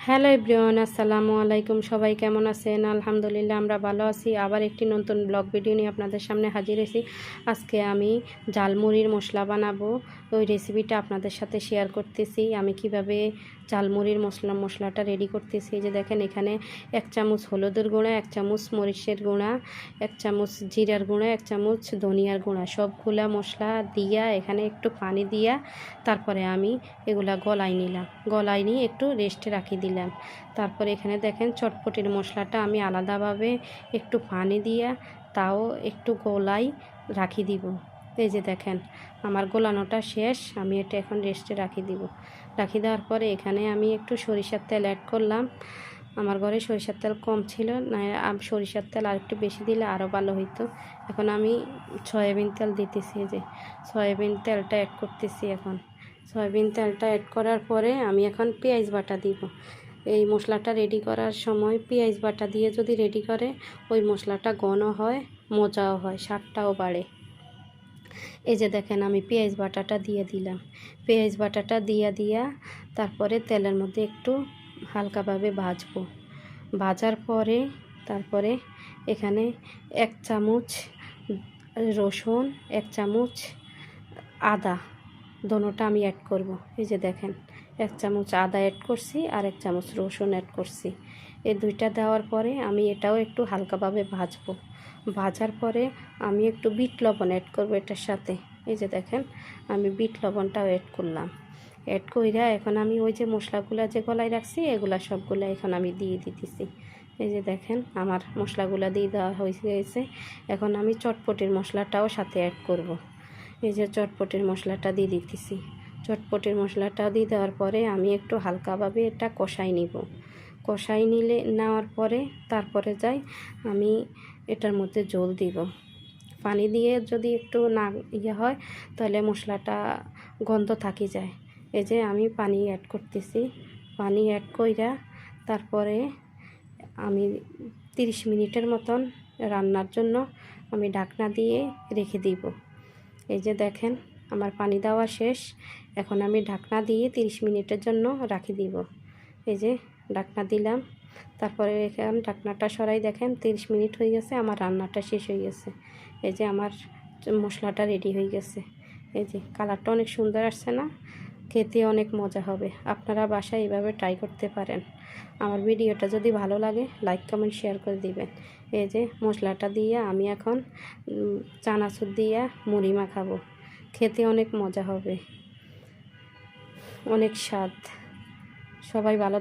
Hello everyone, আসসালামু আলাইকুম। সবাই কেমন আছেন? আলহামদুলিল্লাহ আমরা ভালো আছি। আবার একটি নতুন ব্লগ ভিডিও নিয়ে আপনাদের সামনে হাজির হয়েছি। আজকে আমি ঝালমুড়ির মশলা বানাবো, ওই রেসিপিটা আপনাদের সাথে শেয়ার করতেছি। আমি কিভাবে ঝালমুড়ির মশলাটা রেডি করতেছি। এই যে দেখেন, এখানে 1 চামচ হলুদের গুঁড়া, 1 চামচ মরিচের গুঁড়া, 1 চামচ জিরার গুঁড়া, 1 চামচ ধনিয়ার গুঁড়া, সবগুলা মশলা দিয়া এখানে একটু পানি দিয়া তারপরে আমি এগুলা গলায় নিয়ে একটু রেস্টে রাখি দিলাম। তারপরে এখানে দেখেন চটপটির মশলাটা আমি আলাদাভাবে একটু পানি দিয়া তাও একটু গলায় রাখি দিব। এই যে দেখেন আমার গোলানোটা শেষ, আমি এটা এখন রেস্টে রাখি দেওয়ার পরে এখানে আমি একটু সরিষার তেল অ্যাড করলাম। আমার ঘরে সরিষার তেল কম ছিল, না সরিষার তেল আর একটু বেশি দিলে আরও ভালো হইতো। এখন আমি সয়াবিন তেল দিতেছি, যে সয়াবিন তেলটা অ্যাড করতেছি। এখন সয়াবিন তেলটা অ্যাড করার পরে আমি এখন পেঁয়াজ বাটা দিব। এই মশলাটা রেডি করার সময় পেঁয়াজ বাটা দিয়ে যদি রেডি করে, ওই মশলাটা ঘন হয়, মজাও হয়, স্বাদটাও বাড়ে। এই যে দেখেন আমি পেঁয়াজ বাটাটা দিয়ে দিলাম। পেঁয়াজ বাটাটা দিয়া তারপরে তেলের মধ্যে একটু হালকাভাবে ভাজার পরে তারপরে এখানে 1 চামচ রসুন, 1 চামচ আদা, দোনোটা আমি অ্যাড করব। এই যে দেখেন 1 চামচ আদা অ্যাড করছি আর 1 চামচ রসুন অ্যাড করছি। এই দুইটা দেওয়ার পরে আমি এটাও একটু হালকাভাবে ভাজার পরে আমি একটু বিট লবণ অ্যাড করব এটার সাথে। এই যে দেখেন আমি বিট লবণটাও অ্যাড করলাম। অ্যাড কইরা এখন আমি ওই যে মশলাগুলো যে গলায় রাখছি এগুলা সবগুলো এখন আমি দিয়ে দিতেছি। এই যে দেখেন আমার মশলাগুলো দিয়ে দেওয়া হয়ে গেছে। এখন আমি চটপটির মশলাটাও সাথে অ্যাড করব। এই যে চটপটির মশলাটা দিয়ে দিতেছি। চটপটির মশলাটা দিয়ে দেওয়ার পরে আমি একটু হালকাভাবে এটা কষাই নেওয়ার পরে তারপরে আমি এটার মধ্যে জল দিব। পানি দিয়ে যদি একটু না হয় তাহলে মশলাটা গন্ধ থাকি যায়। এই যে আমি পানি অ্যাড করতেছি। পানি অ্যাড কইরা তারপরে আমি 30 মিনিটের মতন রান্নার জন্য আমি ঢাকনা দিয়ে রেখে দিব। এই যে দেখেন আমার পানি দেওয়া শেষ। এখন আমি ঢাকনা দিয়ে 30 মিনিটের জন্য রাখি দিব। এই যে ঢাকনা দিলাম, তারপরে এখানে ঢাকনাটা সরাই দেখেন 30 মিনিট হয়ে গেছে, আমার রান্নাটা শেষ হয়ে গেছে। এই যে আমার মশলাটা রেডি হয়ে গেছে। এই যে কালারটা অনেক সুন্দর আসছে না? খেতে অনেক মজা হবে। আপনারা বাসায় এইভাবে ট্রাই করতে পারেন। আমার ভিডিওটা যদি ভালো লাগে লাইক কমেন্ট শেয়ার করে দিবেন। এই যে মশলাটা দিয়ে আমি এখন চানাচুর দিয়ে মুড়ি মাখাবো। খেতে অনেক মজা হবে, অনেক স্বাদ। সবাই ভালো